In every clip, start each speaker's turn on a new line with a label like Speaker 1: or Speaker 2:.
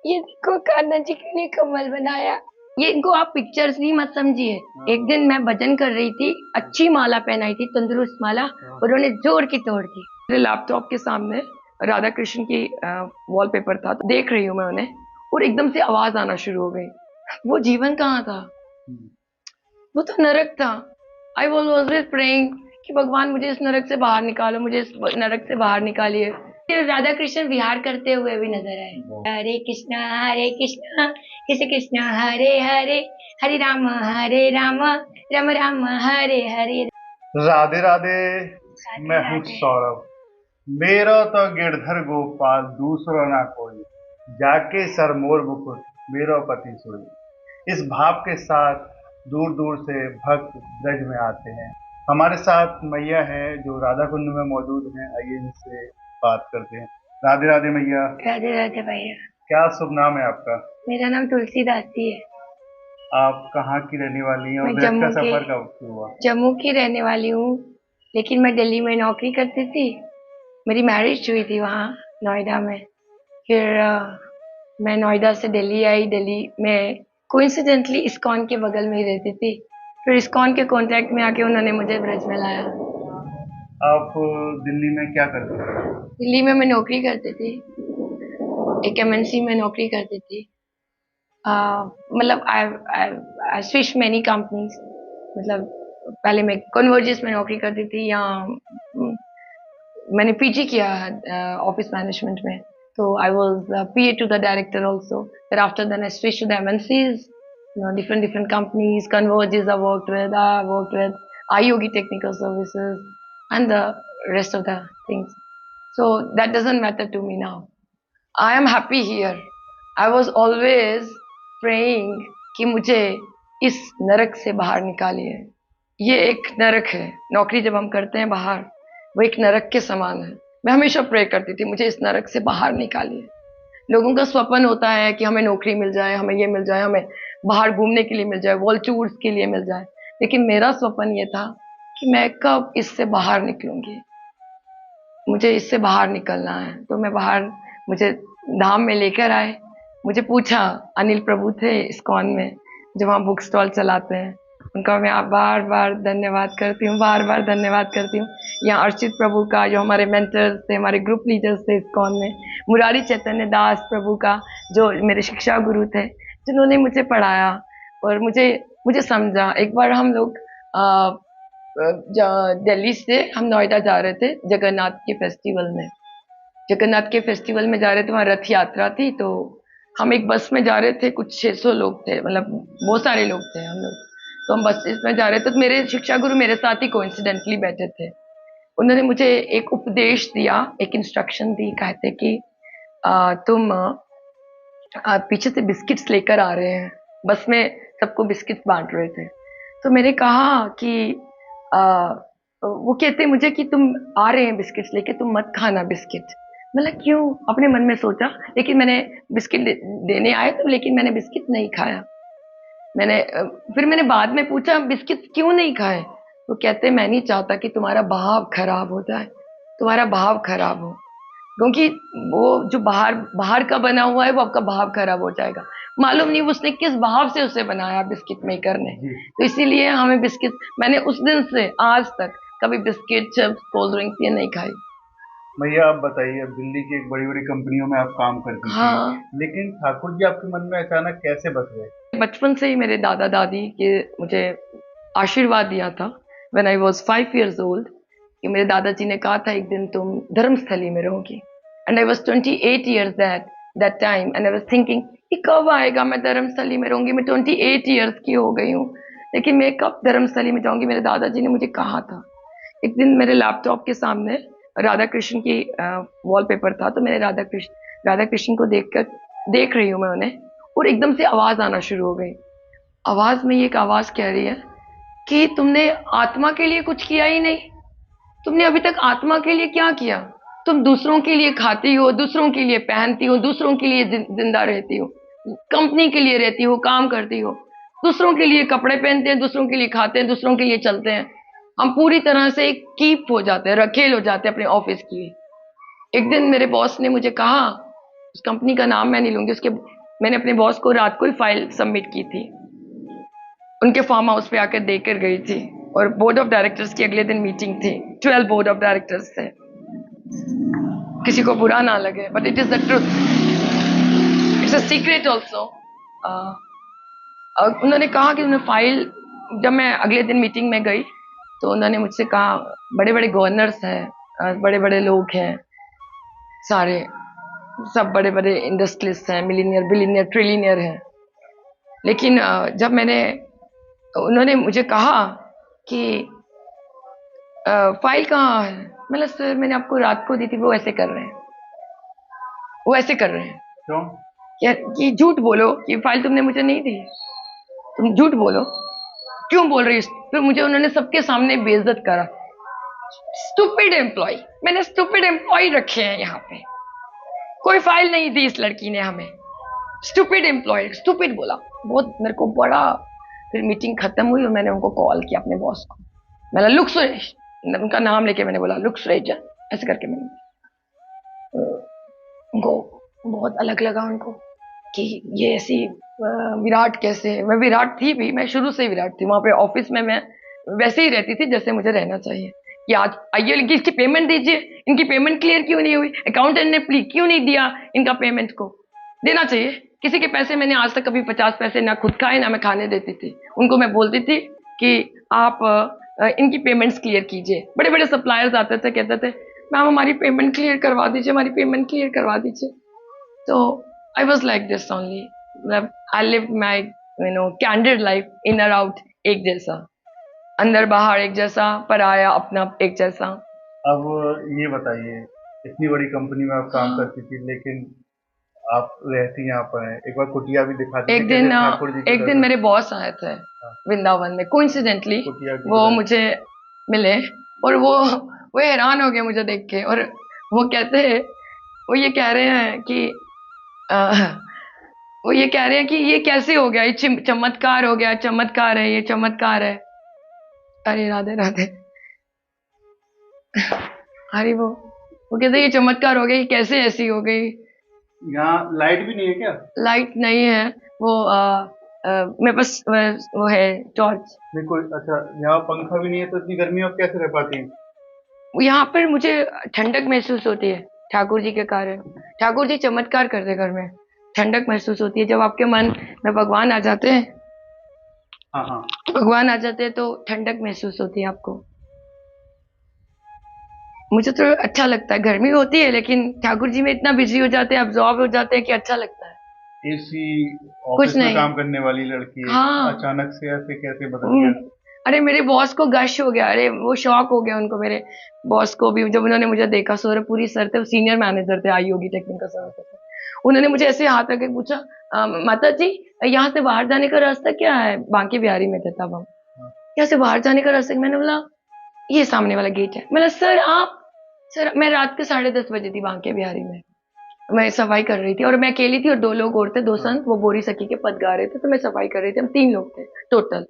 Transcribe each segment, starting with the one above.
Speaker 1: ये देखो कान्हा जी के लिए कमल बनाया। ये इनको आप पिक्चर्स नहीं मत समझिए। एक दिन मैं भजन कर रही थी, अच्छी माला पहनाई थी, तंदुरुस्त माला, उन्होंने जोड़ की तोड़ दी। मेरे लैपटॉप के सामने राधा कृष्ण की वॉलपेपर था, तो देख रही हूँ मैं उन्हें, और एकदम से आवाज आना शुरू हो गई। वो जीवन कहाँ था? वो तो नरक था। आई वॉज ऑलवेज प्रेइंग कि भगवान मुझे इस नरक से बाहर निकालो, मुझे इस नरक से बाहर निकालिए। फिर राधा कृष्ण विहार करते हुए भी नजर आए। हरे कृष्णा कृष्ण कृष्ण हरे हरे, हरे राम राम राम हरे हरे।
Speaker 2: राधे राधे।
Speaker 1: राधे
Speaker 2: मैं हूँ
Speaker 1: राधे।
Speaker 2: सौरभ। मेरा तो गिरधर गोपाल दूसरा ना कोई, जाके सर मोर मुकुट मेरो पति सोई। इस भाव के साथ दूर दूर से भक्त ब्रज में आते हैं। हमारे साथ मैया है जो राधा कुंड में मौजूद हैं। आइए इनसे बात करते हैं। राधे राधे मैया।
Speaker 1: राधे राधे भैया।
Speaker 2: क्या शुभ नाम है आपका?
Speaker 1: मेरा नाम तुलसीदास जी है।
Speaker 2: आप कहाँ की रहने वाली हैं और
Speaker 1: मैं
Speaker 2: ब्रज का सफर कब शुरू हुआ?
Speaker 1: जम्मू की रहने वाली हूँ, लेकिन मैं दिल्ली में नौकरी करती थी। मेरी मैरिज हुई थी वहाँ नोएडा में। फिर मैं नोएडा से दिल्ली आई। दिल्ली में कोइंसिडेंटली इस्कॉन के बगल में ही रहती थी। फिर इस्कॉन के कॉन्टेक्ट में आके उन्होंने मुझे ब्रज में लाया।
Speaker 2: आप दिल्ली में क्या करते हैं?
Speaker 1: दिल्ली में मैं नौकरी करती थी, एक एमएनसी में नौकरी करती थी। मतलब आई स्विच मेनी कंपनीज। मतलब पहले मैं कन्वर्जिस में नौकरी करती थी, या मैंने पीजी किया ऑफिस मैनेजमेंट में। तो I was PA to the director also. फिर after then I switch to the MNCs, different different companies, Converges I worked with iYogi Technical Services, and the rest of the things. So that doesn't matter to me now. I am happy here. I was always praying कि मुझे इस नरक से बाहर निकालिए। ये एक नरक है, नौकरी जब हम करते हैं बाहर, वो एक नरक के समान है। मैं हमेशा प्रे करती थी मुझे इस नरक से बाहर निकालिए। लोगों का स्वप्न होता है कि हमें नौकरी मिल जाए, हमें ये मिल जाए, हमें बाहर घूमने के लिए मिल जाए, वर्ल्ड टूर्स के लिए मिल जाए। लेकिन मेरा स्वप्न ये था कि मैं कब इससे बाहर निकलूंगी, मुझे इससे बाहर निकलना है। तो मैं बाहर, मुझे धाम में लेकर आए। मुझे पूछा, अनिल प्रभु थे इस्कॉन में जो वहाँ बुक स्टॉल चलाते हैं, उनका मैं बार बार धन्यवाद करती हूँ, बार बार धन्यवाद करती हूँ। यहाँ अर्चित प्रभु का, जो हमारे मेंटर्स थे, हमारे ग्रुप लीडर्स थे इस्कॉन में, मुरारी चैतन्य दास प्रभु का, जो मेरे शिक्षा गुरु थे, जिन्होंने मुझे पढ़ाया और मुझे मुझे समझा। एक बार हम लोग दिल्ली से हम नोएडा जा रहे थे जगन्नाथ के फेस्टिवल में। जगन्नाथ के फेस्टिवल में जा रहे थे, वहाँ रथ यात्रा थी। तो हम एक बस में जा रहे थे, कुछ 600 लोग थे, मतलब बहुत सारे लोग थे हम लोग। तो हम बस में जा रहे थे, तो मेरे शिक्षा गुरु मेरे साथ ही कोइंसिडेंटली बैठे थे। उन्होंने मुझे एक उपदेश दिया, एक इंस्ट्रक्शन दी। कहते कि तुम पीछे से बिस्किट्स लेकर आ रहे हैं। बस में सबको बिस्किट्स बांट रहे थे। तो मैंने कहा कि आ, वो कहते मुझे कि तुम आ रहे हैं बिस्किट्स लेके, तुम मत खाना बिस्किट। मतलब क्यों? अपने मन में सोचा। लेकिन मैंने बिस्किट देने आए तो, लेकिन मैंने बिस्किट नहीं खाया। मैंने फिर मैंने बाद में पूछा बिस्किट क्यों नहीं खाए। वो कहते मैं नहीं चाहता कि तुम्हारा भाव खराब हो जाए, तुम्हारा भाव खराब हो, क्योंकि वो जो बाहर बाहर का बना हुआ है वो आपका भाव खराब हो जाएगा। मालूम नहीं उसने किस भाव से उसे बनाया बिस्किट मेकर ने। तो इसीलिए हमें बिस्किट, मैंने उस दिन से आज तक कभी बिस्किट, चिप्स, कोल्ड ड्रिंक्स ये नहीं खाई।
Speaker 2: भैया आप बताइए, अब दिल्ली की एक बड़ी बड़ी कंपनियों में आप काम करती थी,
Speaker 1: हाँ,
Speaker 2: लेकिन ठाकुर जी आपके मन में अचानक कैसे बस गए?
Speaker 1: बचपन से ही मेरे दादा दादी के मुझे आशीर्वाद दिया था। When I was 5 years old, कि मेरे दादाजी ने कहा था एक दिन तुम धर्मस्थली में रहोगी। And I was 28 years that time, and I was thinking कि कब आएगा मैं धर्मस्थली में रहूंगी। मैं 28 years की हो गई हूँ, लेकिन मैं कब धर्मस्थली में जाऊंगी। मेरे दादाजी ने मुझे कहा था। एक दिन मेरे लैपटॉप के सामने राधा कृष्ण की वॉलपेपर था, तो मैंने राधा कृष्ण को देख रही हूँ मैं उन्हें, और एकदम से आवाज आना शुरू हो गई। आवाज में, ये एक आवाज कह रही है कि तुमने आत्मा के लिए कुछ किया ही नहीं। तुमने अभी तक आत्मा के लिए क्या किया? तुम दूसरों के लिए खाती हो, दूसरों के लिए पहनती हो, दूसरों के लिए जिंदा रहती हो, कंपनी के लिए रहती हो, काम करती हो, दूसरों के लिए कपड़े पहनते हैं, दूसरों के लिए खाते हैं, दूसरों के लिए चलते हैं। हम पूरी तरह से कीप हो जाते हैं, रखेल हो जाते हैं अपने ऑफिस की। एक दिन मेरे बॉस ने मुझे कहा उस कंपनी का नाम मैं नहीं लूंगी, उसके मैंने अपने बॉस को रात को ही फाइल सबमिट की थी, उनके फार्म हाउस पे आकर देकर गई थी। और बोर्ड ऑफ डायरेक्टर्स की अगले दिन मीटिंग थी, 12 बोर्ड ऑफ डायरेक्टर्स थे। किसी को बुरा ना लगे, but it is the truth, it's a secret also. उन्होंने कहा कि उन्होंने फाइल, जब मैं अगले दिन मीटिंग में गई तो उन्होंने मुझसे कहा, बड़े बड़े गवर्नर्स हैं, बड़े बड़े लोग हैं, सारे सब बड़े बड़े इंडस्ट्रियलिस्ट हैं, मिलीनियर बिलीनियर ट्रिलियनियर हैं, लेकिन जब मैंने, उन्होंने मुझे कहा कि फाइल कहाँ है, मतलब सर मैंने आपको रात को दी थी, वो ऐसे कर रहे हैं, वो ऐसे कर रहे हैं।
Speaker 2: क्यों?
Speaker 1: यार कि झूठ बोलो कि फाइल तुमने मुझे नहीं दी, तुम झूठ बोलो, क्यों बोल रही हो? फिर मुझे उन्होंने सबके सामने बेइज्जत करा। स्टूपिड एम्प्लॉय, मैंने स्टूपिड एम्प्लॉय रखे हैं यहाँ पे, कोई फाइल नहीं दी इस लड़की ने हमें, स्टूपिड एम्प्लॉय, स्टूपिड बोला बहुत, मेरे को बड़ा। फिर मीटिंग खत्म हुई और मैंने उनको कॉल किया अपने बॉस को, मैंने लुक सुरेश, उनका नाम लेके मैंने बोला लुक सुरेश ऐसे करके। मैंने उनको बहुत अलग लगा उनको कि ये ऐसी विराट कैसे, मैं विराट थी भी, मैं शुरू से ही विराट थी, वहां पे ऑफिस में मैं वैसे ही रहती थी जैसे मुझे रहना चाहिए, कि आज आइए इनकी इसकी पेमेंट दीजिए, इनकी पेमेंट क्लियर क्यों नहीं हुई, अकाउंटेंट ने क्यों नहीं दिया इनका पेमेंट को, देना चाहिए। किसी के पैसे मैंने आज तक कभी 50 पैसे ना खुद खाए ना मैं खाने देती थी, उनको मैं बोलती थी कि आप इनकी पेमेंट्स क्लियर कीजिए। बड़े बड़े सप्लायर्स आते थे, कहते थे मैम हमारी पेमेंट क्लियर करवा दीजिए, हमारी पेमेंट क्लियर करवा दीजिए। तो I was like this only, मतलब I live my candid life, in और आउट एक जैसा, अंदर बाहर एक जैसा, पराया अपना एक जैसा।
Speaker 2: अब ये बताइए, इतनी बड़ी कंपनी में आप काम करती थी, लेकिन आप रहती यहाँ पर हैं, एक बार कुटिया भी दिखाती थी,
Speaker 1: एक दिन
Speaker 2: ठाकुर जी
Speaker 1: एक दिन मेरे बॉस आए थे वृंदावन में, कोइंसिडेंटली वो मुझे मिले और वो हैरान हो गए मुझे देख के, और वो कहते हैं, वो ये कह रहे हैं कि वो ये कह रहे हैं कि ये कैसे हो गया, ये चमत्कार हो गया, चमत्कार है, ये चमत्कार है। अरे राधे राधे, अरे वो कहते ये चमत्कार हो गया, ये कैसे ऐसी हो गई।
Speaker 2: यहाँ लाइट भी नहीं है क्या?
Speaker 1: लाइट नहीं है, वो मेरे पास वो है टॉर्च।
Speaker 2: नहीं कोई, अच्छा यहाँ पंखा भी नहीं है, तो इतनी गर्मी में आप कैसे रह पाती हैं?
Speaker 1: यहाँ पर मुझे ठंडक महसूस होती है ठाकुर जी के कारण, ठाकुर जी चमत्कार करते घर में, ठंडक महसूस होती है जब आपके मन में भगवान आ जाते हैं।
Speaker 2: हाँ हाँ,
Speaker 1: भगवान आ जाते हैं तो ठंडक महसूस होती है आपको। मुझे तो अच्छा लगता है, गर्मी होती है लेकिन ठाकुर जी में इतना बिजी हो जाते हैं, अब्जॉर्ब हो जाते हैं कि अच्छा लगता है।
Speaker 2: एसी ऑफिस में काम करने वाली लड़की
Speaker 1: हाँ,
Speaker 2: अचानक से ऐसे कैसे बदल गया?
Speaker 1: अरे मेरे बॉस को गश हो गया, अरे वो शॉक हो गया उनको, मेरे बॉस को भी, जब उन्होंने मुझे देखा, सौरभपुरी सर थे, सीनियर मैनेजर थे आई योगी टेक्निकल सर्विसेज। उन्होंने मुझे ऐसे हाथ रख के पूछा, माता जी यहाँ से बाहर जाने का रास्ता क्या है, बांके बिहारी में थे तब हम, यहाँ से बाहर जाने का रास्ता, मैंने बोला ये सामने वाला गेट है। मैंने सर आप, सर मैं रात के 10:30 बजे थी बांके बिहारी में, मैं सफाई कर रही थी और मैं अकेली थी और 2 लोग और थे, 2 संत, वो बोरी सखी के पद गा रहे थे, तो मैं सफाई कर रही थी, हम 3 लोग थे टोटल।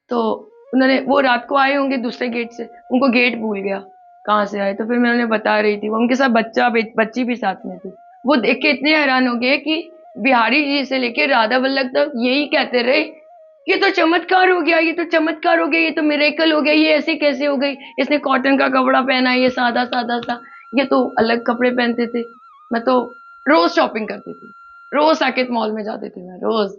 Speaker 1: तो उन्होंने, वो रात को आए होंगे दूसरे गेट से, उनको गेट भूल गया कहाँ से आए, तो फिर मैं उन्हें बता रही थी, वो उनके साथ बच्ची भी साथ में थी। वो देख के इतने हैरान हो गए कि बिहारी जी से लेके राधा वल्लभ तक यही कहते रहे, ये तो चमत्कार हो गया, ये तो चमत्कार हो गया, ये तो मिरेकल हो गया, ये ऐसे कैसे हो गई, इसने कॉटन का कपड़ा पहना, ये सादा सादा सा, ये तो अलग कपड़े पहनते थे। मैं तो रोज शॉपिंग करती थी, रोज साकेत मॉल में जाती थी, मैं रोज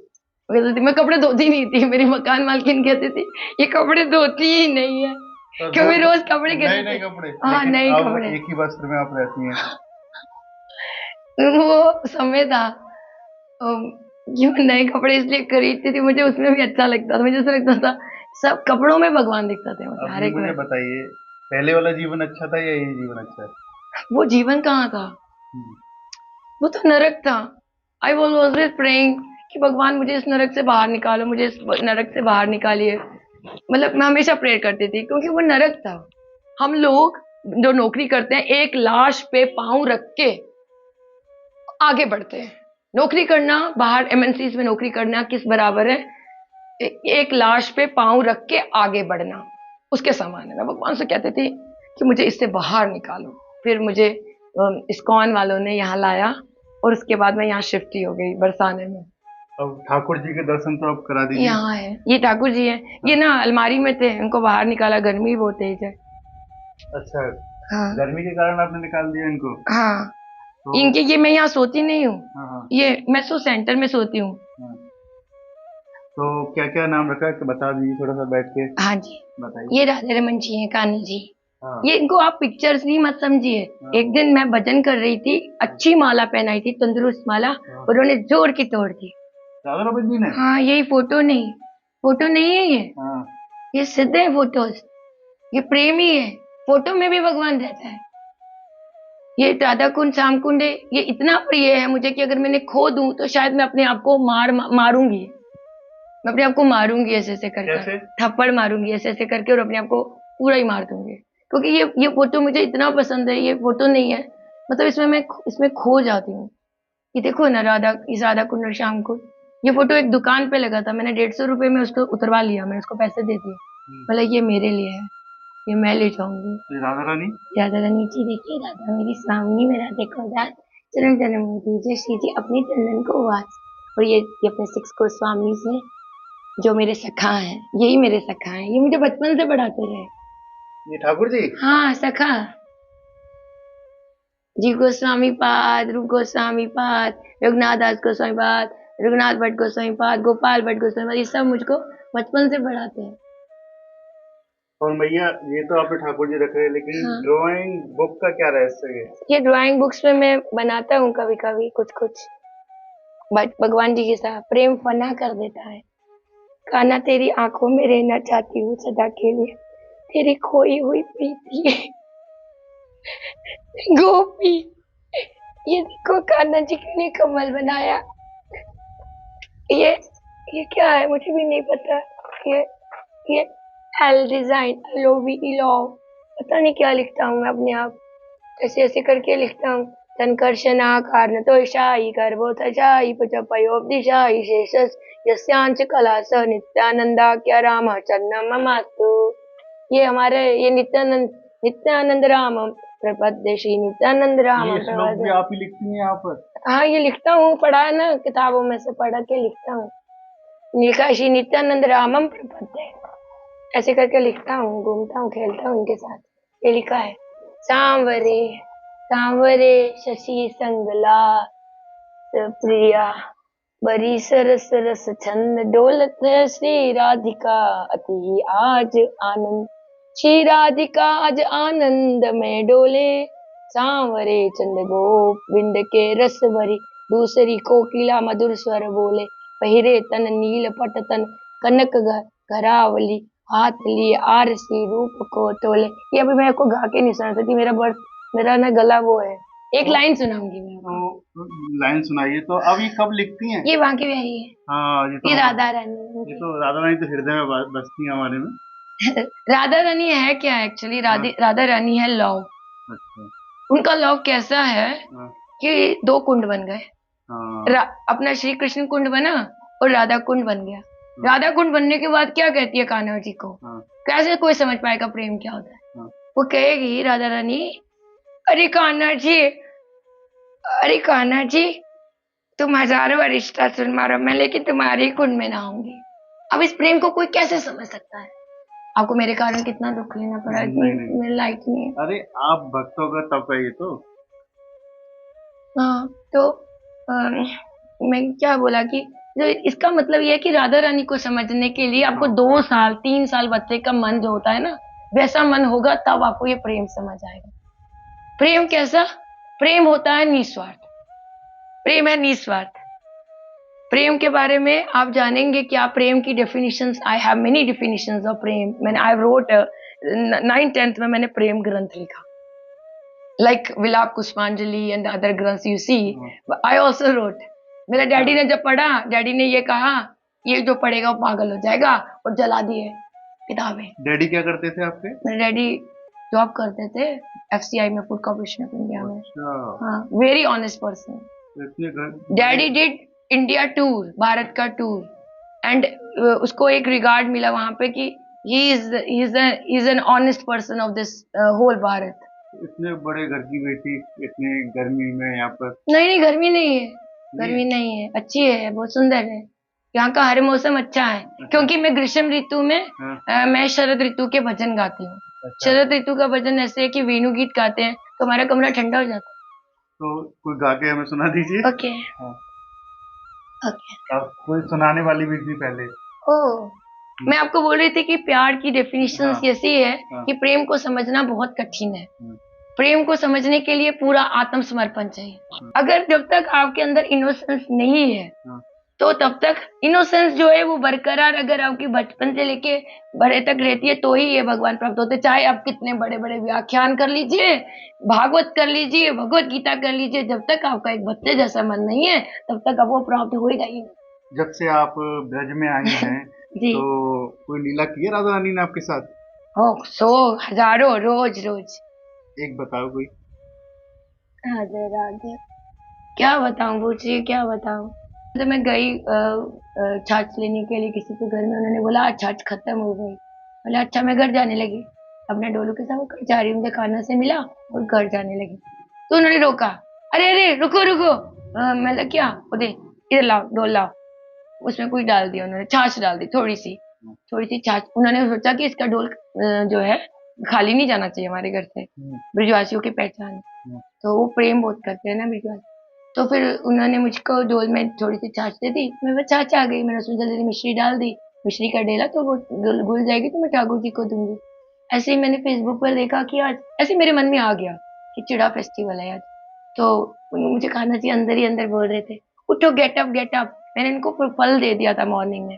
Speaker 1: कहती थी, मैं कपड़े धोती नहीं थी, मेरी मकान मालकिन कहती थी ये कपड़े धोती ही नहीं है, क्योंकि रोज कपड़े
Speaker 2: नए कपड़े,
Speaker 1: हाँ नए कपड़े,
Speaker 2: एक ही वस्त्र में आप रहती हैं।
Speaker 1: वो समय था, क्यों नए कपड़े इसलिए खरीदती थी, मुझे उसमें भी अच्छा लगता था, मुझे ऐसा लगता था सब कपड़ों में भगवान दिखता था मुझे, हर एक में।
Speaker 2: मुझे बताइए, पहले वाला जीवन अच्छा था या यही जीवन अच्छा है?
Speaker 1: वो जीवन कहाँ था, वो तो नरक था। आई वॉज ऑलवेज प्रेइंग कि भगवान मुझे इस नरक से बाहर निकालो, मुझे इस नरक से बाहर निकालिए, मतलब मैं हमेशा प्रेयर करती थी, क्योंकि वो नरक था। हम लोग जो नौकरी करते हैं, एक लाश पे पांव रख के आगे बढ़ते हैं। नौकरी करना, बाहर एमएनसीज में नौकरी करना किस बराबर है, एक लाश पे पांव रख के आगे बढ़ना, उसके समान है। मैं भगवान से कहती थी कि मुझे इससे बाहर निकालो। फिर मुझे इस्कॉन वालों ने यहाँ लाया और उसके बाद मैं यहाँ शिफ्ट ही हो गई बरसाने में।
Speaker 2: अब ठाकुर जी के दर्शन तो आप करा दीजिए।
Speaker 1: यहाँ है, ये ठाकुर जी हैं। ये
Speaker 2: हाँ।
Speaker 1: ना अलमारी में थे, उनको बाहर निकाला, गर्मी बहुत तेज है।
Speaker 2: अच्छा,
Speaker 1: हाँ
Speaker 2: गर्मी के कारण आपने निकाल दिया इनको।
Speaker 1: हाँ,
Speaker 2: तो
Speaker 1: इनके ये मैं यहाँ सोती नहीं हूँ,
Speaker 2: हाँ हाँ
Speaker 1: ये मैं सेंटर में सोती हूँ।
Speaker 2: हाँ। तो क्या क्या नाम रखा है कि बता दीजिए थोड़ा सा बैठ के
Speaker 1: हाँ जी,
Speaker 2: बताइए।
Speaker 1: ये राधा रमन जी हैं, कान्हा जी।
Speaker 2: हाँ
Speaker 1: ये इनको आप पिक्चर्स नहीं मत समझिए।
Speaker 2: हाँ
Speaker 1: एक दिन मैं भजन कर रही थी, अच्छी माला पहनाई थी, तंदुरुस्त माला,
Speaker 2: हाँ।
Speaker 1: उन्होंने जोड़ की तोड़ दी।
Speaker 2: राधा रमन जी ने।
Speaker 1: हाँ, यही फोटो नहीं, फोटो नहीं है
Speaker 2: हाँ
Speaker 1: ये सिद्ध है फोटोज, ये प्रेम ही है। फोटो में भी भगवान रहता है। ये राधा कुंड श्याम कुंड है, ये इतना प्रिय है मुझे कि अगर मैंने खो दूं तो शायद मैं अपने आप को मारूंगी। मैं अपने आप को मारूंगी ऐसे ऐसे करके,
Speaker 2: कैसे?
Speaker 1: थप्पड़ मारूंगी ऐसे ऐसे करके, और अपने आप को पूरा ही मार दूंगी, क्योंकि ये फोटो मुझे इतना पसंद है। ये फोटो नहीं है, मतलब इसमें खो जाती हूँ। ये देखो ना, इस राधा कुंड और श्याम कुंड, ये फोटो एक दुकान पे लगा था, मैंने 150 रुपए में उसको उतरवा लिया, मैंने उसको पैसे दे दिए, बोला ये मेरे लिए है, ये मैं ले जाऊंगी।
Speaker 2: ये राधा रानी।
Speaker 1: राधा रानी जी देखिए, राधा मेरी स्वामिनी, मेरा देखो दास, चरण चरण में दीजिए श्री जी अपने चंदन को वास। और ये अपने 6 को स्वामी से, जो मेरे सखा हैं, यही मेरे सखा हैं, ये मुझे बचपन से पढ़ाते रहे।
Speaker 2: ये ठाकुर जी।
Speaker 1: हाँ सखा, जीव गोस्वामी पाद, रूप गोस्वामी पाद, रघुनाथ दास गोस्वामी पाद, रघुनाथ भट्ट गोस्वामी पाद, गोपाल भट्ट गोस्वामी पाद, ये सब मुझको बचपन से पढ़ाते हैं।
Speaker 2: और भैया ये तो आपने ठाकुर जी रखे हैं, लेकिन
Speaker 1: हाँ,
Speaker 2: ड्राइंग बुक का क्या रहस्य है?
Speaker 1: ये ड्राइंग बुक्स में मैं बनाता हूँ कभी कभी कुछ कुछ, बट भगवान जी के साथ प्रेम फना कर देता है। कान्हा तेरी आंखों में रहना चाहती हूँ सदा के लिए, तेरी खोई हुई प्रीति गोपी। ये देखो कान्हा जी के लिए कमल बनाया। ये ये क्या है मुझे भी नहीं पता। ये ये एल डिजाइन एलओवी इलॉ, पता नहीं क्या लिखता हूँ मैं अपने आप, ऐसे ऐसे करके लिखता हूँ। संकर्षणाकार न तो शाही गर्भोथशाही पचपयोपदिशाही शेषस यस्यांच कला स नित्यानंदा क्या राम चन्ना ममास्तु। ये हमारे ये नित्यानंद रामम प्रपद्ये श्री नित्यानंद रामम
Speaker 2: ये श्लोक भी
Speaker 1: प्रपद्ये।
Speaker 2: आप ही लिखती हैं यहाँ पर?
Speaker 1: हाँ ये लिखता हूँ, पढ़ा है ना किताबों में से पढ़ के लिखता हूँ। लिखा श्री नित्यानंद रामम प्रपद्ये, ऐसे करके लिखता हूँ, घूमता हूँ, खेलता हूँ उनके साथ। ये लिखा है, सांवरे सांवरे शशि संगला प्रिया बरी सरस रस छंद डोलत है श्री राधिका अति आज आनंद। श्री राधिका आज आनंद में डोले, सांवरे चंद गोविंद के रस भरी, दूसरी कोकिला मधुर स्वर बोले। पहिरे तन नील पट तन कनक घरावली, हाथ लिए आरसी रूप को तोले। ये अभी मैं आपको गा के नहीं सुना सकती, मेरा ना गला वो है। एक लाइन सुनाऊंगी मैं आपको।
Speaker 2: तो लाइन सुनाइए। तो अब ये कब लिखती हैं?
Speaker 1: ये बांके बिहारी है,
Speaker 2: हाँ
Speaker 1: ये
Speaker 2: तो
Speaker 1: राधा रानी।
Speaker 2: ये तो राधा रानी तो हृदय में बसती है हमारे में।
Speaker 1: राधा रानी है क्या एक्चुअली,
Speaker 2: हाँ।
Speaker 1: राधा रानी है लव।
Speaker 2: अच्छा।
Speaker 1: उनका लव कैसा है
Speaker 2: हाँ
Speaker 1: कि 2 कुंड बन गए।
Speaker 2: हाँ
Speaker 1: अपना श्री कृष्ण कुंड बना और राधा कुंड बन गया।
Speaker 2: हाँ
Speaker 1: राधा कुंड बनने के बाद क्या कहती है कान्हा जी को,
Speaker 2: हाँ
Speaker 1: कैसे कोई समझ पाएगा प्रेम क्या होता है।
Speaker 2: हाँ।
Speaker 1: वो कहेगी राधा रानी, अरे कान्हा जी, अरे कान्हा जी, तुम हजारों रिश्ता सुन मारो मैं, लेकिन तुम्हारे ही कुंड में ना आऊंगी। अब इस प्रेम को कोई कैसे समझ सकता है। आपको मेरे कारण कितना दुख लेना पड़ा,
Speaker 2: नहीं नहीं,
Speaker 1: मेरे लाइक नहीं है।
Speaker 2: अरे आप भक्तों का तप है ये तो।
Speaker 1: हाँ तो मैं क्या बोला कि जो इसका मतलब ये है कि राधा रानी को समझने के लिए आपको 2 साल 3 साल बच्चे का मन जो होता है ना, वैसा मन होगा, तब आपको ये प्रेम समझ आएगा। प्रेम कैसा, प्रेम होता है निस्वार्थ, प्रेम है निस्वार्थ। प्रेम के बारे में आप जानेंगे क्या, प्रेम की definitions, I have many definitions of प्रेम। मैंने आई रोट 9th-10th में मैंने प्रेम ग्रंथ लिखा, like विलाप पुष्पांजलि and the other grunts you see, I also wrote। मेरे डैडी ने जब पढ़ा, डैडी ने ये कहा, ये जो पढ़ेगा वो पागल हो जाएगा, और जला दिए किताबें।
Speaker 2: डैडी क्या करते थे आपके?
Speaker 1: मेरे डैडी जॉब करते थे FCI में, फूड कॉर्पोरेशन ऑफ इंडिया में।
Speaker 2: अच्छा।
Speaker 1: हाँ, वेरी ऑनेस्ट पर्सन।
Speaker 2: तो इतने
Speaker 1: daddy did India tour, Bharat का टूर, एंड उसको एक रिगार्ड मिला वहां पे कि he is an honest person of this whole Bharat.
Speaker 2: इतने बड़े घर की बेटी इतने गर्मी में यहाँ पर
Speaker 1: नहीं नहीं, गर्मी नहीं है,
Speaker 2: नहीं
Speaker 1: गर्मी
Speaker 2: है।
Speaker 1: नहीं है, अच्छी है, बहुत सुंदर है। यहाँ का हर मौसम अच्छा है,
Speaker 2: अच्छा।
Speaker 1: क्योंकि मैं ग्रीष्म ऋतु में
Speaker 2: हाँ।
Speaker 1: मैं शरद ऋतु के भजन गाती हूँ।
Speaker 2: अच्छा,
Speaker 1: शरद ऋतु का भजन ऐसे है कि वेणु गीत गाते हैं तो हमारा कमरा ठंडा हो जाता
Speaker 2: तो कोई गा के हमें सुना दीजिए।
Speaker 1: है। ओके।
Speaker 2: हाँ।
Speaker 1: ओके।
Speaker 2: अब कोई सुनाने वाली भी थी पहले।
Speaker 1: ओह, मैं आपको बोल रही थी कि प्यार की डेफिनेशन
Speaker 2: हाँ।
Speaker 1: ऐसी है
Speaker 2: हाँ।
Speaker 1: कि प्रेम को समझना बहुत कठिन है।
Speaker 2: हाँ।
Speaker 1: प्रेम को समझने के लिए पूरा आत्मसमर्पण चाहिए।
Speaker 2: हाँ।
Speaker 1: अगर जब तक आपके अंदर इनोसेंस नहीं है,
Speaker 2: हाँ।
Speaker 1: तो तब तक इनोसेंस जो है वो बरकरार अगर आपकी बचपन से लेके बड़े तक रहती है तो ही ये भगवान प्राप्त होते। चाहे आप कितने बड़े बड़े व्याख्यान कर लीजिए, भागवत कर लीजिए, भगवत गीता कर लीजिए, जब तक आपका एक बच्चे जैसा मन नहीं है तब तक आपको प्राप्त होएगा ही
Speaker 2: जब से आप ब्रज में आई हैं
Speaker 1: नहीं। जी।
Speaker 2: तो कोई लीला की है राधा रानी ने आपके साथ?
Speaker 1: हो, सौ हजारों, रोज रोज।
Speaker 2: एक बताओ कोई।
Speaker 1: राधे राधे, क्या बताऊं पूछिए, क्या बताऊं। तो मैं गई छाछ लेने के लिए किसी के घर में, उन्होंने बोला आज छाछ खत्म हो गई। बोला अच्छा, मैं घर जाने लगी, अपने डोलू के साथ वो घर जा रही हूँ, मुझे खाना से मिला और घर जाने लगी। तो उन्होंने रोका, अरे अरे रुको रुको। मैं लग क्या, वो दे, इधर लाओ डोल लाओ। उसमें कुछ डाल दिया उन्होंने, छाछ डाल दी थोड़ी सी छाछ। उन्होंने सोचा कि इसका डोल जो है खाली नहीं जाना चाहिए हमारे घर से, ब्रिजवासियों की पहचान है। तो वो प्रेम बहुत करते हैं ना ब्रिजवासी। तो फिर उन्होंने मुझको डोल में थोड़ी सी छाछ दे दी, मैं वो छाछ आ गई, मैंने उसमें जल्दी जल्दी मिश्री डाल दी। मिश्री का डेला तो वो घुल जाएगी तो मैं ठाकुर जी को दूंगी। ऐसे ही मैंने फेसबुक पर देखा कि आज ऐसे मेरे मन में आ गया कि चिड़ा फेस्टिवल है आज। तो मुझे खाना जी अंदर ही अंदर बोल रहे थे, उठो गेट अप गेट अप। मैंने इनको फल दे दिया था मॉर्निंग में,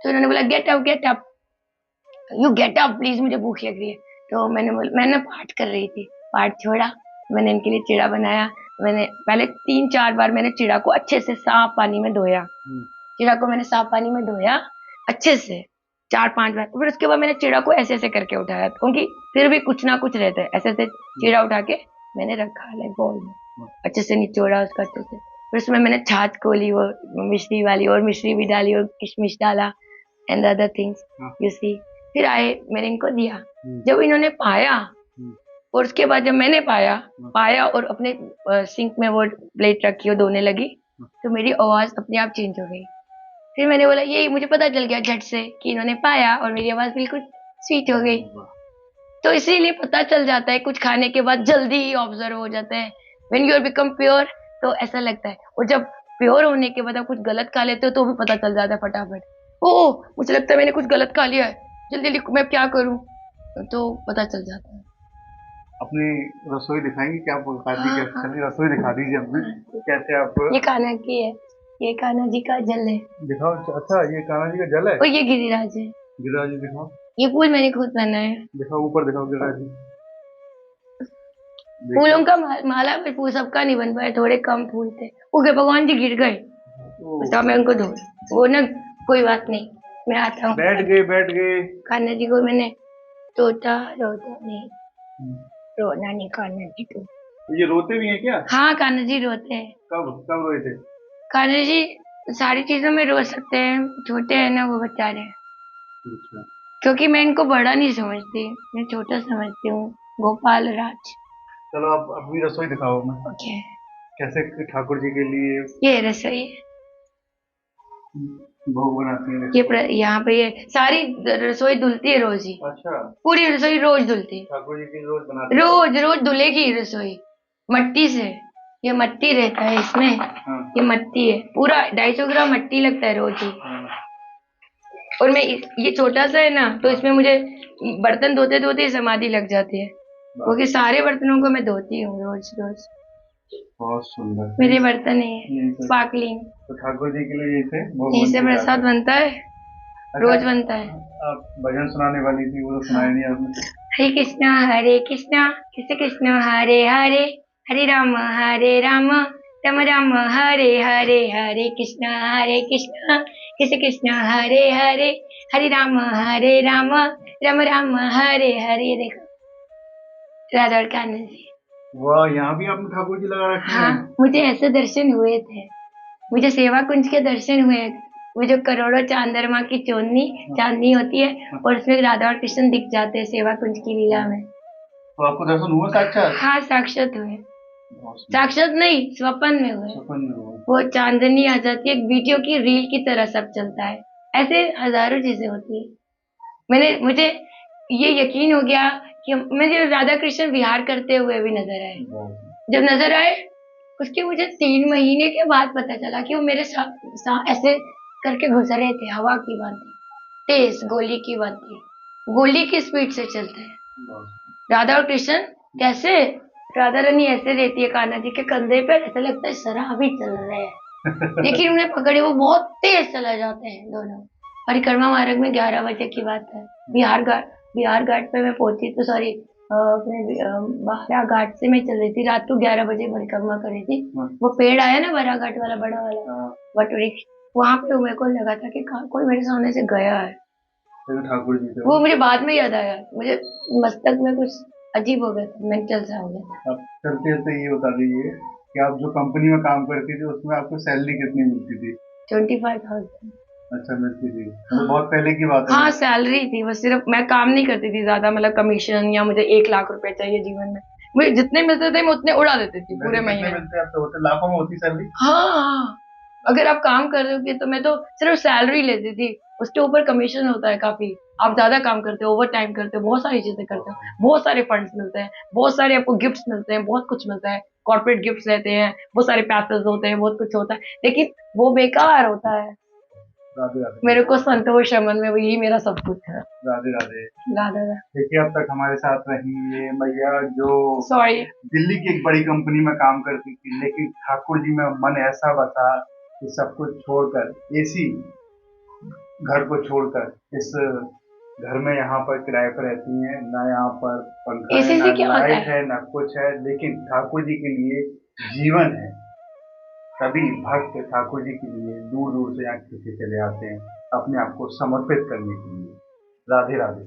Speaker 1: तो इन्होंने बोला get up, you get up please, मुझे भूख लग रही है। तो मैंने पाठ कर रही थी, पाठ छोड़ा, मैंने इनके लिए चिड़ा बनाया। मैंने पहले 3-4 बार मैंने चिड़ा को अच्छे से साफ पानी में धोया। चिड़ा को मैंने साफ पानी में धोया अच्छे से 4-5 बार। फिर उसके बाद मैंने चिड़ा को ऐसे ऐसे करके उठाया, क्योंकि फिर भी कुछ ना कुछ रहता है। ऐसे ऐसे चिड़ा उठा के मैंने रखा अलग बोल में, अच्छे से निचोड़ा उसका अच्छे से। फिर उसमें मैंने छाछ खोली वो मिश्री वाली, और मिश्री भी डाली और किशमिश डाला and other things you see. फिर आए, मैंने इनको दिया। जब इन्होंने पाया और उसके बाद जब मैंने पाया पाया और अपने सिंक में वो प्लेट रखी और धोने लगी, तो मेरी आवाज अपने आप चेंज हो गई। फिर मैंने बोला, ये मुझे पता चल गया झट से कि इन्होंने पाया और मेरी आवाज बिल्कुल स्वीट हो गई। तो इसीलिए पता चल जाता है, कुछ खाने के बाद जल्दी ही ऑब्जर्व हो जाता है। When you are become pure, तो ऐसा लगता है। और जब प्योर होने के बाद आप कुछ गलत खा लेते हो तो भी पता चल जाता है फटाफट। ओ, मुझे लगता है मैंने कुछ गलत खा लिया है, जल्दी जल्दी मैं क्या करूं, तो पता चल जाता है।
Speaker 2: अपनी रसोई दिखाएंगे क्या खाती
Speaker 1: हाँ
Speaker 2: कैसे
Speaker 1: हाँ
Speaker 2: चलिए रसोई दिखा दीजिए हमें
Speaker 1: हाँ।
Speaker 2: कैसे आप।
Speaker 1: ये कान्हा की है, ये कान्हा जी का जल है,
Speaker 2: दिखाओ। अच्छा ये कान्हा जी का जल है।
Speaker 1: और ये गिरिराज है।
Speaker 2: गिरिराज जी दिखाओ।
Speaker 1: ये फूल मैंने खुद बनाया है।
Speaker 2: दिखाओ ऊपर दिखाओ गिरिराज जी।
Speaker 1: फूलों
Speaker 2: देखिए।
Speaker 1: का माला पे फूल सबका नहीं बन पाया, थोड़े कम फूल थे। वो गए, भगवान जी गिर गए,
Speaker 2: ओ,
Speaker 1: बता मैं उनको धो, वो ना, कोई बात नहीं, मैं आता हूँ।
Speaker 2: बैठ गए बैठ गए।
Speaker 1: कान्हा जी को मैंने रोता रोता नहीं, रोना नहीं कान्हा जी को।
Speaker 2: तो ये रोते भी हैं क्या?
Speaker 1: हाँ, कान्हा जी रोते हैं।
Speaker 2: कब कब रोए थे?
Speaker 1: कान्हा जी सारी चीजों में रो सकते हैं, छोटे हैं ना वो बेचारे,
Speaker 2: अच्छा।
Speaker 1: क्योंकि मैं इनको बड़ा नहीं समझती, मैं छोटा समझती हूँ। गोपाल राज।
Speaker 2: चलो आप अपनी रसोई दिखाओ मैं
Speaker 1: ओके,
Speaker 2: कैसे ठाकुर जी के लिए
Speaker 1: ये रसोई,
Speaker 2: भोग बनाती हैं
Speaker 1: ये
Speaker 2: देखो।
Speaker 1: यहाँ पे ये सारी रसोई धुलती है रोज ही,
Speaker 2: अच्छा।
Speaker 1: पूरी रसोई रोज धुलती है,
Speaker 2: ठाकुर जी की रोज बनाते हैं।
Speaker 1: रोज रोज धुलेगी रसोई मट्टी से। ये मट्टी रहता है इसमें,
Speaker 2: हाँ।
Speaker 1: ये मट्टी है, पूरा 250 ग्राम मट्टी लगता है रोज ही।
Speaker 2: हाँ।
Speaker 1: और मैं ये छोटा सा है ना, तो इसमें मुझे बर्तन धोते धोते ही समाधि लग जाती है, क्योंकि सारे बर्तनों को मैं धोती हूँ रोज रोज।
Speaker 2: बहुत सुंदर।
Speaker 1: मेरे बर्तन है
Speaker 2: यही से
Speaker 1: स्पार्कलिंग,
Speaker 2: तो ठाकुर जी के लिए जैसे भोग
Speaker 1: यहीं से
Speaker 2: बनते
Speaker 1: प्रसाद
Speaker 2: जाते हैं।
Speaker 1: बनता है, रोज बनता है।
Speaker 2: आप भजन सुनाने वाली थी वो तो सुनाया नहीं आपने।
Speaker 1: हरे कृष्णा कृष्ण हरे हरे, हरे राम राम राम हरे हरे, हरे कृष्णा कृष्ण हरे हरे, हरे राम राम राम हरे हरे। ये देखो राधा और कान्हा जी।
Speaker 2: वाह यहाँ भी आपने ठाकुर जी लगा रखे
Speaker 1: हाँ,
Speaker 2: हैं।
Speaker 1: मुझे ऐसे दर्शन हुए थे, मुझे सेवा कुंज के दर्शन हुए। वो जो करोड़ों चांद्रमा की चांदनी होती है, और उसमें राधा और कृष्ण दिख जाते हैं सेवा कुंज की लीला में।
Speaker 2: तो आपको दर्शन हुआ साक्षात?
Speaker 1: हाँ, साक्षात हुए।
Speaker 2: बहुत सुंदर।
Speaker 1: साक्षात नहीं, स्वप्न में हुए।
Speaker 2: सपन में हुआ।
Speaker 1: वो चांदनी आ जाती है, एक वीडियो की रील की तरह सब चलता है। ऐसे हजारों चीजें होती है। मुझे ये यकीन हो गया कि मुझे राधा कृष्ण विहार करते हुए भी नजर आए।
Speaker 2: बहुत।
Speaker 1: जब नजर आए, उसके मुझे 3 महीने के बाद पता चला कि वो मेरे साथ ऐसे करके गुजर रहे थे, हवा की भांति, तेज गोली की भांति, गोली की स्पीड से चलते हैं।
Speaker 2: बहुत।
Speaker 1: राधा और कृष्ण कैसे, राधा रानी ऐसे रहती है कान्हा जी के कंधे पर, ऐसा लगता है शराबी चल रहे हैं, लेकिन उन्हें पकड़े वो बहुत तेज चला जाते हैं दोनों। परिक्रमा मार्ग में 11 बजे की बात है। बिहार घाट पे मैं पहुंची तो सॉरी, अपने बारा घाट से मैं चल रही थी, रात को 11 बजे परिक्रमा कर रही थी। वो पेड़ आया ना बारा घाट वाला, बड़ा वाला वटवृक्ष, वहां पे मेरे को लगा था कि कोई मेरे सामने से गया है।
Speaker 2: ठाकुर जी थे
Speaker 1: वो मुझे बाद में याद आया, मुझे मस्तक में कुछ अजीब हो गया था, मेंटल सा हो गया था।
Speaker 2: अब चलते चलते ये बता दीजिए कि आप जो कंपनी में काम करती थी उसमें आपको सैलरी कितनी मिलती थी?
Speaker 1: 25,000।
Speaker 2: अच्छा, मिलती थी तो बहुत पहले की बात है
Speaker 1: हाँ,
Speaker 2: ना?
Speaker 1: सैलरी थी, बस सिर्फ मैं काम नहीं करती थी ज्यादा, मतलब कमीशन या मुझे 1 लाख रुपए चाहिए जीवन में, मुझे जितने मिलते थे मैं उतने उड़ा देती थी
Speaker 2: वैसे
Speaker 1: पूरे
Speaker 2: कितने
Speaker 1: महीने में।
Speaker 2: मिलते हैं आपको? होते लाखों में होती सैलरी?
Speaker 1: हाँ हाँ, अगर आप काम कर रहे होगे तो मैं तो सिर्फ सैलरी लेती थी, उसके ऊपर कमीशन होता है काफी। आप ज्यादा काम करते हो, ओवर टाइम करते हो, बहुत सारी चीजें करते हो, बहुत सारे फंड्स मिलते हैं, बहुत सारे आपको गिफ्ट्स मिलते हैं, बहुत कुछ मिलता है, कॉर्पोरेट गिफ्ट्स रहते हैं, बहुत सारे पैसेज होते हैं, बहुत कुछ होता है, लेकिन वो बेकार होता है।
Speaker 2: राधे राधे।
Speaker 1: मेरे को संतोष है मन में, यही मेरा सब कुछ है।
Speaker 2: राधे राधे।
Speaker 1: राधा राधा।
Speaker 2: देखिए, अब तक हमारे साथ रही ये मैया जो
Speaker 1: सॉरी।
Speaker 2: दिल्ली की एक बड़ी कंपनी में काम करती थी, लेकिन ठाकुर जी में मन ऐसा बसा कि सब कुछ छोड़कर, एसी घर को छोड़कर इस घर में यहाँ पर किराए पर रहती हैं। ना यहाँ पर पंखा है,
Speaker 1: एसी
Speaker 2: ना
Speaker 1: से क्या होता
Speaker 2: लाइट
Speaker 1: है?
Speaker 2: है, ना कुछ है, लेकिन ठाकुर जी के लिए जीवन है। सभी भक्त ठाकुर जी के लिए दूर दूर से यहाँ खींचे चले आते हैं अपने आप को समर्पित करने के लिए। राधे राधे।